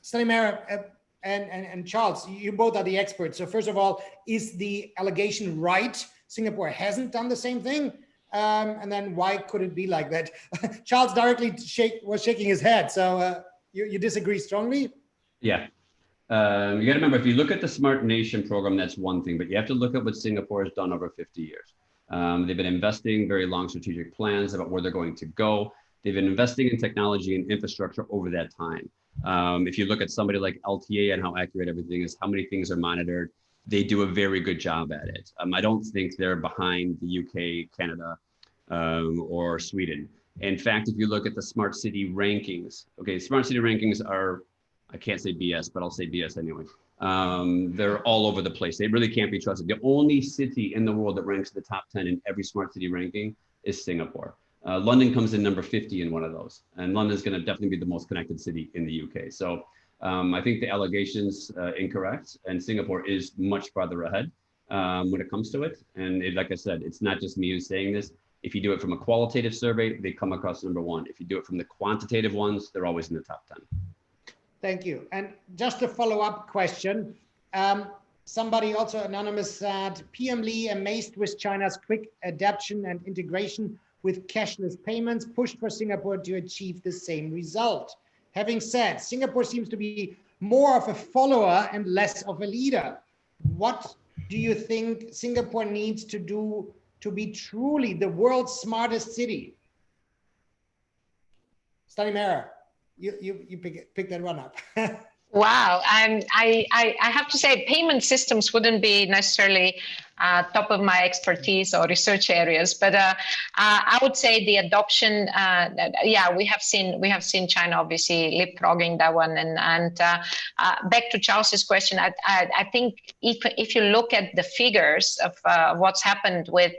Stanimir and Charles, you both are the experts. So first of all, is the allegation right? Singapore hasn't done the same thing? And then why could it be like that? Charles directly was shaking his head. So you disagree strongly? Yeah. You got to remember, if you look at the Smart Nation program, that's one thing, but you have to look at what Singapore has done over 50 years. They've been investing very long strategic plans about where they're going to go. They've been investing in technology and infrastructure over that time. If you look at somebody like LTA and how accurate everything is, how many things are monitored, they do a very good job at it. I don't think they're behind the UK, Canada, or Sweden. In fact, if you look at the smart city rankings, okay, smart city rankings are, I can't say BS, but I'll say BS anyway. They're all over the place. They really can't be trusted. The only city in the world that ranks the top 10 in every smart city ranking is Singapore. London comes in number 50 in one of those. And London is going to definitely be the most connected city in the UK. So I think the allegation's incorrect, and Singapore is much farther ahead when it comes to it. And like I said, it's not just me who's saying this. If you do it from a qualitative survey, they come across number one. If you do it from the quantitative ones, they're always in the top 10. Thank you. And just a follow-up question. Somebody also anonymous said, PM Lee amazed with China's quick adaptation and integration with cashless payments pushed for Singapore to achieve the same result. Having said, Singapore seems to be more of a follower and less of a leader. What do you think Singapore needs to do to be truly the world's smartest city? Stanimera, you pick that one up. Wow, I have to say payment systems wouldn't be necessarily top of my expertise or research areas, but I would say the adoption. Yeah, we have seen China obviously leapfrogging that one, and back to Charles's question, I think if you look at the figures of what's happened with,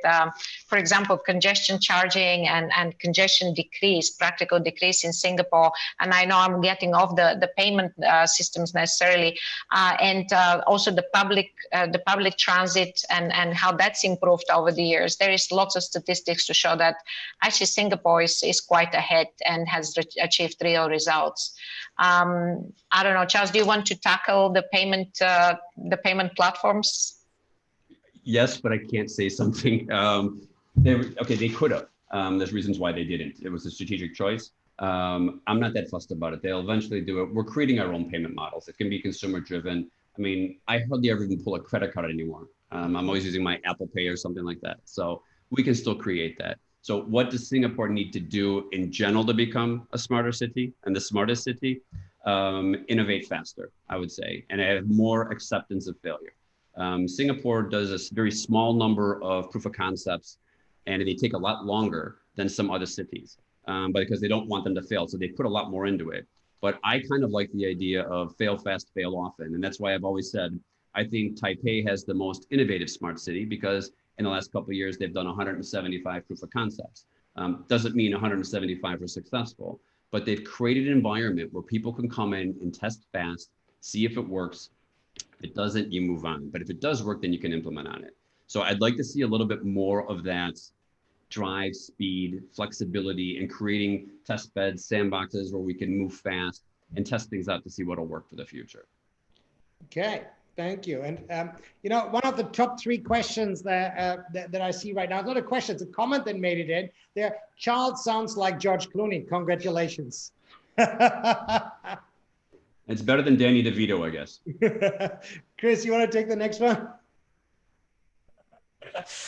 for example, congestion charging and congestion decrease, practical decrease in Singapore, and I know I'm getting off the payment systems necessarily, and also the public transit and how that's improved over the years. There is lots of statistics to show that actually Singapore is quite ahead and has achieved real results. I don't know, Charles, do you want to tackle the payment platforms? Yes, but I can't say something. They could have. There's reasons why they didn't. It was a strategic choice. I'm not that fussed about it. They'll eventually do it. We're creating our own payment models. It can be consumer driven. I mean, I hardly ever even pull a credit card anymore. I'm always using my Apple Pay or something like that. So we can still create that. So what does Singapore need to do in general to become a smarter city and the smartest city? Innovate faster, I would say, and have more acceptance of failure. Singapore does a very small number of proof of concepts, and they take a lot longer than some other cities because they don't want them to fail. So they put a lot more into it. But I kind of like the idea of fail fast, fail often. And that's why I've always said, I think Taipei has the most innovative smart city because in the last couple of years, they've done 175 proof of concepts. Doesn't mean 175 are successful, but they've created an environment where people can come in and test fast, see if it works. If it doesn't, you move on. But if it does work, then you can implement on it. So I'd like to see a little bit more of that drive, speed, flexibility, and creating test beds, sandboxes where we can move fast and test things out to see what'll work for the future. Okay, thank you. And you know, one of the top 3 questions that I see right now, it's not a question, it's a comment that made it in there. Charles sounds like George Clooney. Congratulations. It's better than Danny DeVito, I guess. Chris, you want to take the next one?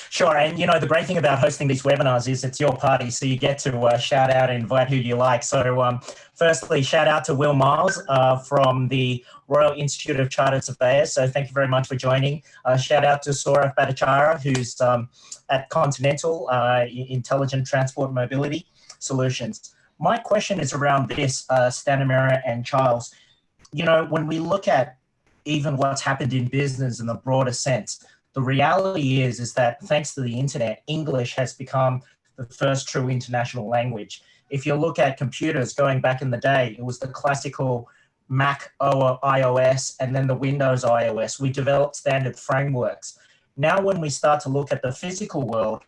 Sure. And, you know, the great thing about hosting these webinars is it's your party. So you get to shout out and invite who you like. So firstly, shout out to Will Miles from the Royal Institute of Chartered Surveyors. So thank you very much for joining. Shout out to Saurabh Bhattacharya, who's at Continental Intelligent Transport Mobility Solutions. My question is around this, Stanimera and Charles. You know, when we look at even what's happened in business in the broader sense, the reality is that thanks to the internet, English has become the first true international language. If you look at computers going back in the day, it was the classical Mac iOS and then the Windows iOS. We developed standard frameworks. Now, when we start to look at the physical world,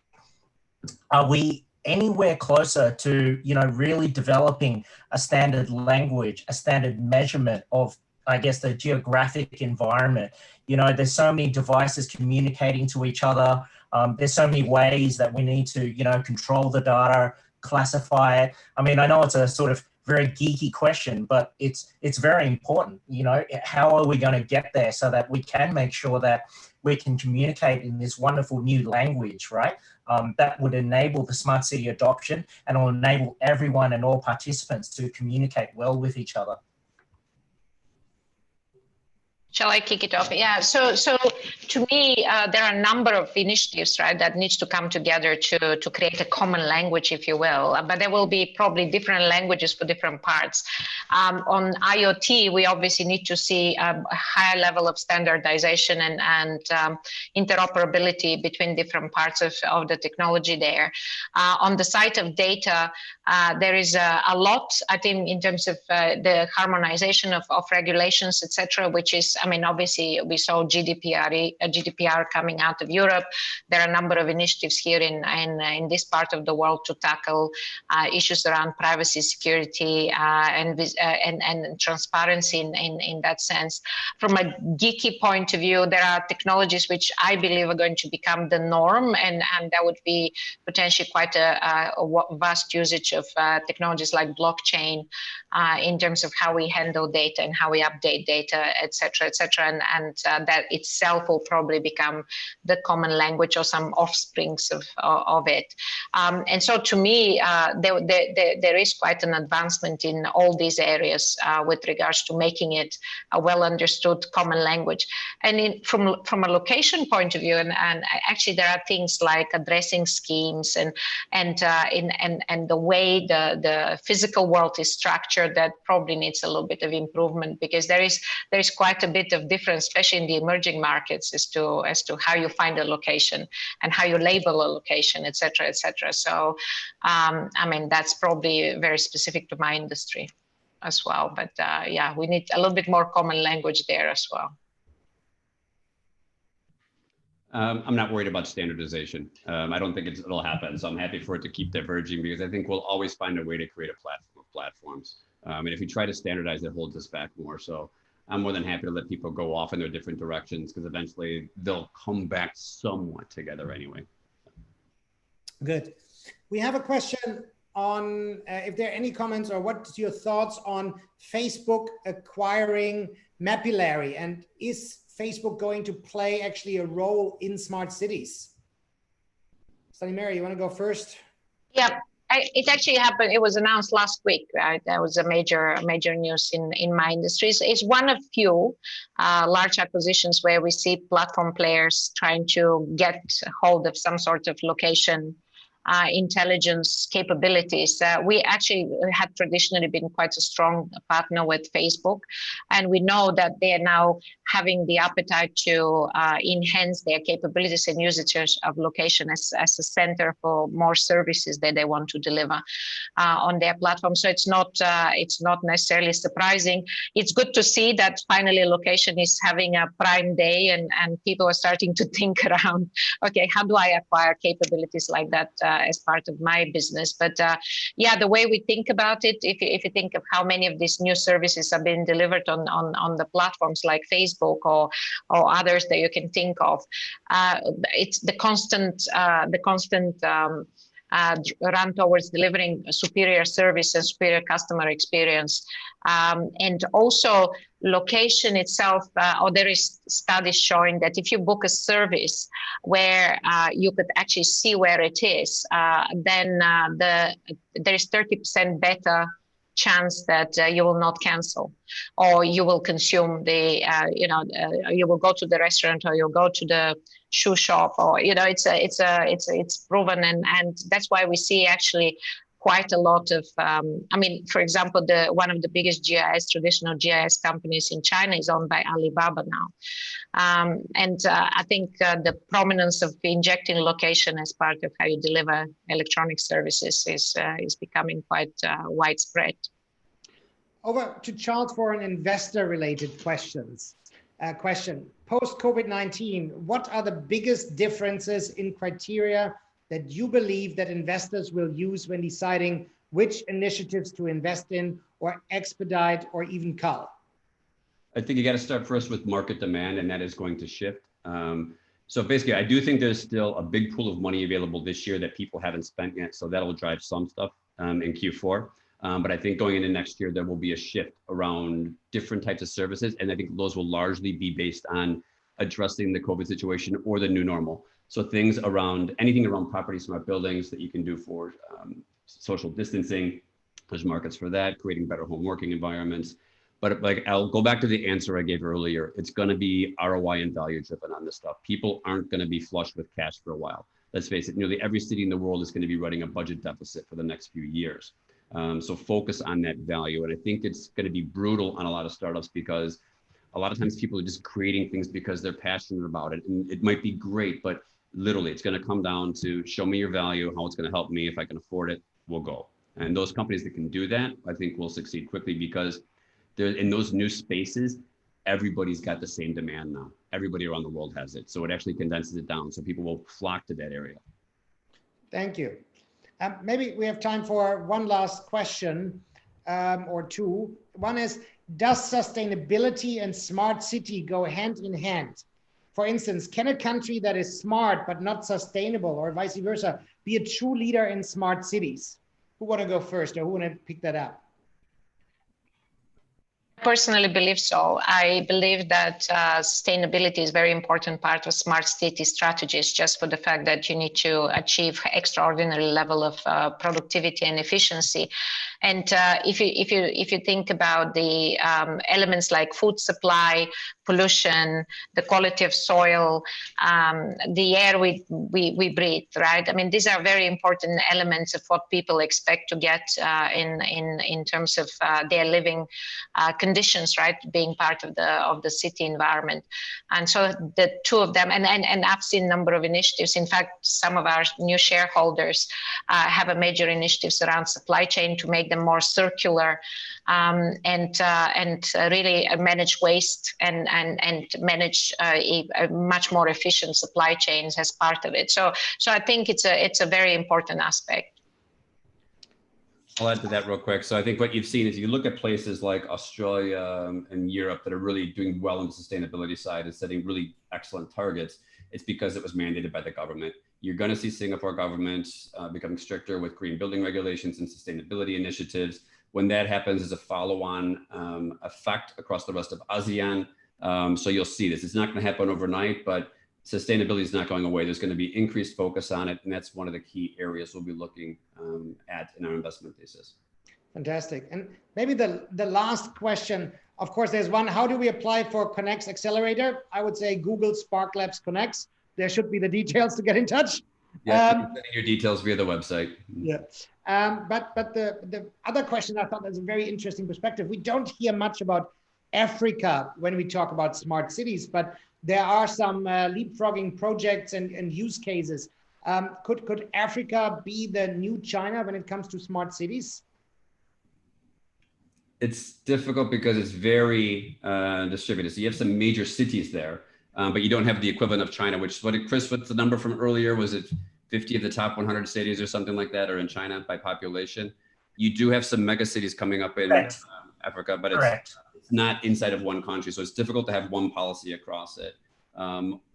are we anywhere closer to, you know, really developing a standard language, a standard measurement of, I guess, the geographic environment? You know, there's so many devices communicating to each other. There's so many ways that we need to, you know, control the data, classify it. I mean, I know it's a sort of very geeky question, but it's very important. You know, how are we going to get there so that we can make sure that we can communicate in this wonderful new language, right? That would enable the smart city adoption and will enable everyone and all participants to communicate well with each other. Shall I kick it off? Yeah. So to me, there are a number of initiatives, right, that needs to come together to create a common language, if you will. But there will be probably different languages for different parts. On IoT, we obviously need to see a higher level of standardization and interoperability between different parts of the technology there. On the side of data, there is a lot, I think, in terms of the harmonization of regulations, etc., which is, I mean, obviously, we saw GDPR coming out of Europe. There are a number of initiatives here in this part of the world to tackle issues around privacy, security, and transparency in that sense. From a geeky point of view, there are technologies which I believe are going to become the norm, and that would be potentially quite a vast usage of technologies like blockchain in terms of how we handle data and how we update data, etc., and that itself will probably become the common language or some offsprings of it. And so to me, there is quite an advancement in all these areas with regards to making it a well understood common language. And from a location point of view, and actually there are things like addressing schemes and the way the physical world is structured that probably needs a little bit of improvement, because there is quite a bit of difference, especially in the emerging markets, as to how you find a location and how you label a location, etc., etc. So I mean, that's probably very specific to my industry as well, but yeah, we need a little bit more common language there as well. I'm not worried about standardization. I don't think it'll happen. So I'm happy for it to keep diverging, because I think we'll always find a way to create a platform of platforms. And if we try to standardize, it holds us back more. So I'm more than happy to let people go off in their different directions, because eventually they'll come back somewhat together anyway. Good. We have a question on if there are any comments or what's your thoughts on Facebook acquiring Mapillary, and is Facebook going to play actually a role in smart cities? Sunny Mary, you want to go first? Yeah, it actually happened. It was announced last week, right? That was a major news in my industry. It's one of few large acquisitions where we see platform players trying to get hold of some sort of location intelligence capabilities. We actually had traditionally been quite a strong partner with Facebook, and we know that they are now having the appetite to enhance their capabilities and usage of location as a center for more services that they want to deliver on their platform. So it's not necessarily surprising. It's good to see that finally location is having a prime day, and people are starting to think around, okay, how do I acquire capabilities like that as part of my business? But yeah, the way we think about it, if you think of how many of these new services are being delivered on the platforms like Facebook or others that you can think of, it's the constant run towards delivering a superior service and superior customer experience. And also location itself, or there is studies showing that if you book a service where you could actually see where it is, then there is 30% better chance that you will not cancel, or you will consume the you will go to the restaurant, or you'll go to the shoe shop, or it's proven, and that's why we see actually quite a lot of I mean, for example, one of the biggest traditional GIS companies in China is owned by Alibaba now, and I think the prominence of injecting location as part of how you deliver electronic services is becoming quite widespread. Over to Charles for an investor-related question. Post COVID-19, what are the biggest differences in criteria that you believe that investors will use when deciding which initiatives to invest in or expedite or even cull? I think you got to start first with market demand, and that is going to shift. So basically, I do think there's still a big pool of money available this year that people haven't spent yet. So that'll drive some stuff in Q4. But I think going into next year, there will be a shift around different types of services. And I think those will largely be based on addressing the COVID situation or the new normal. So things around, anything around property smart buildings that you can do for social distancing. There's markets for that, creating better home working environments. But like, I'll go back to the answer I gave earlier. It's going to be ROI and value driven on this stuff. People aren't going to be flush with cash for a while. Let's face it, nearly every city in the world is going to be running a budget deficit for the next few years. So focus on that value. And I think it's going to be brutal on a lot of startups because a lot of times people are just creating things because they're passionate about it. And it might be great, but literally it's going to come down to show me your value, how it's going to help me. If I can afford it, we'll go. And those companies that can do that, I think will succeed quickly because they're in those new spaces, everybody's got the same demand now. Everybody around the world has it. So it actually condenses it down. So people will flock to that area. Thank you. Maybe we have time for one last question or two. One is, does sustainability and smart city go hand in hand? For instance, can a country that is smart but not sustainable, or vice versa, be a true leader in smart cities? Who want to go first, or who want to pick that up? Personally believe so. I believe that sustainability is a very important part of smart city strategies, just for the fact that you need to achieve extraordinary level of productivity and efficiency. And if you think about the elements like food supply, pollution, the quality of soil, the air we breathe, right? I mean, these are very important elements of what people expect to get in terms of their living conditions, right? Being part of the city environment. And so the two of them, and I've seen a number of initiatives. In fact, some of our new shareholders have a major initiatives around supply chain to make them more circular, and really manage waste and manage a much more efficient supply chains as part of it. So I think it's a very important aspect. I'll add to that real quick. So I think what you've seen is you look at places like Australia and Europe that are really doing well on the sustainability side and setting really excellent targets. It's because it was mandated by the government. You're going to see Singapore government becoming stricter with green building regulations and sustainability initiatives. When that happens, there's a follow-on effect across the rest of ASEAN. So you'll see this. It's not going to happen overnight, but sustainability is not going away. There's going to be increased focus on it. And that's one of the key areas we'll be looking at in our investment thesis. Fantastic. And maybe the last question, of course, there's one, how do we apply for Connex Accelerator? I would say Google Spark Labs Connex. There should be the details to get in touch. Yeah, you can send your details via the website. Yeah. But the other question I thought was a very interesting perspective. We don't hear much about Africa when we talk about smart cities, but there are some leapfrogging projects and use cases. Could Africa be the new China when it comes to smart cities? It's difficult because it's very distributed. So you have some major cities there, but you don't have the equivalent of China, which Chris, what's the number from earlier? Was it 50 of the top 100 cities or something like that are in China by population? You do have some mega cities coming up in Africa, but it's not inside of one country. So it's difficult to have one policy across it.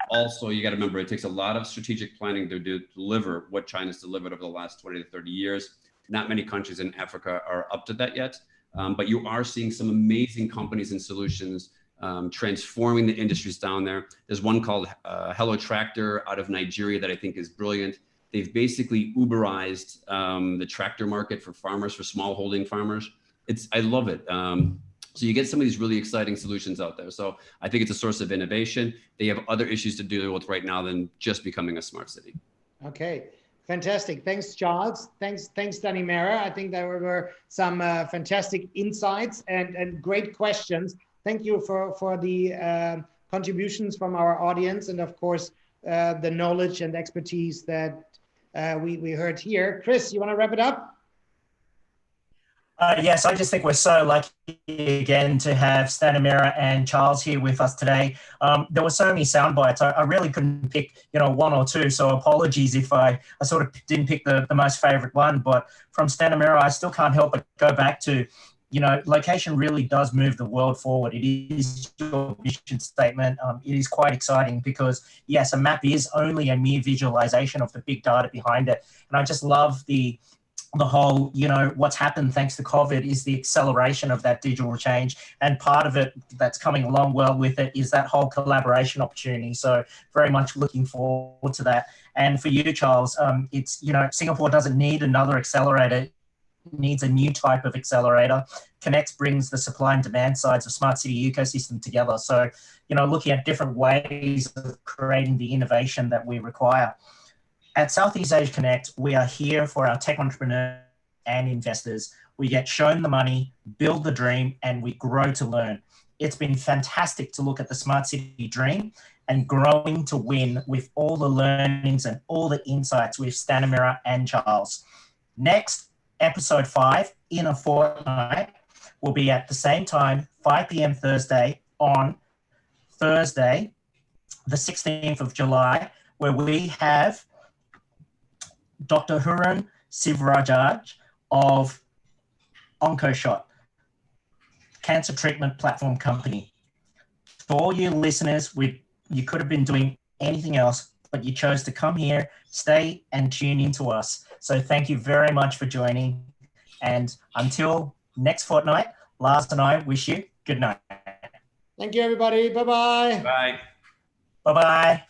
Also, you got to remember, it takes a lot of strategic planning to deliver what China's delivered over the last 20 to 30 years. Not many countries in Africa are up to that yet, but you are seeing some amazing companies and solutions transforming the industries down there. There's one called Hello Tractor out of Nigeria that I think is brilliant. They've basically Uberized the tractor market for farmers, for small holding farmers. I love it. So you get some of these really exciting solutions out there. So I think it's a source of innovation. They have other issues to deal with right now than just becoming a smart city. Okay, fantastic. Thanks, Charles. Thanks, Dani Mera. I think there were some fantastic insights and great questions. Thank you for the contributions from our audience and of course, the knowledge and expertise that we heard here. Chris, you want to wrap it up? Yes, I just think we're so lucky again to have Dani Mera and Charles here with us today. There were so many sound bites. I really couldn't pick, one or two. So apologies if I sort of didn't pick the most favorite one. But from Dani Mera, I still can't help but go back to, location really does move the world forward. It is your vision statement. It is quite exciting because, yes, a map is only a mere visualization of the big data behind it. And I just love the the whole, what's happened thanks to COVID is the acceleration of that digital change. And part of it that's coming along well with it is that whole collaboration opportunity. So very much looking forward to that. And for you, Charles, it's, Singapore doesn't need another accelerator. It needs a new type of accelerator. Connect brings the supply and demand sides of smart city ecosystem together. So, looking at different ways of creating the innovation that we require. At Southeast Asia Connect, we are here for our tech entrepreneurs and investors. We get shown the money, build the dream, and we grow to learn. It's been fantastic to look at the smart city dream and growing to win with all the learnings and all the insights with Stanimira and Charles. Next, episode 5 in a fortnight will be at the same time, 5 p.m. Thursday on Thursday, the 16th of July, where we have Dr. Huran Sivarajaj of OncoShot, cancer treatment platform company. For all you listeners, you could have been doing anything else, but you chose to come here, stay and tune into us. So thank you very much for joining. And until next fortnight, Lars and I wish you good night. Thank you, everybody. Bye-bye. Bye. Bye-bye.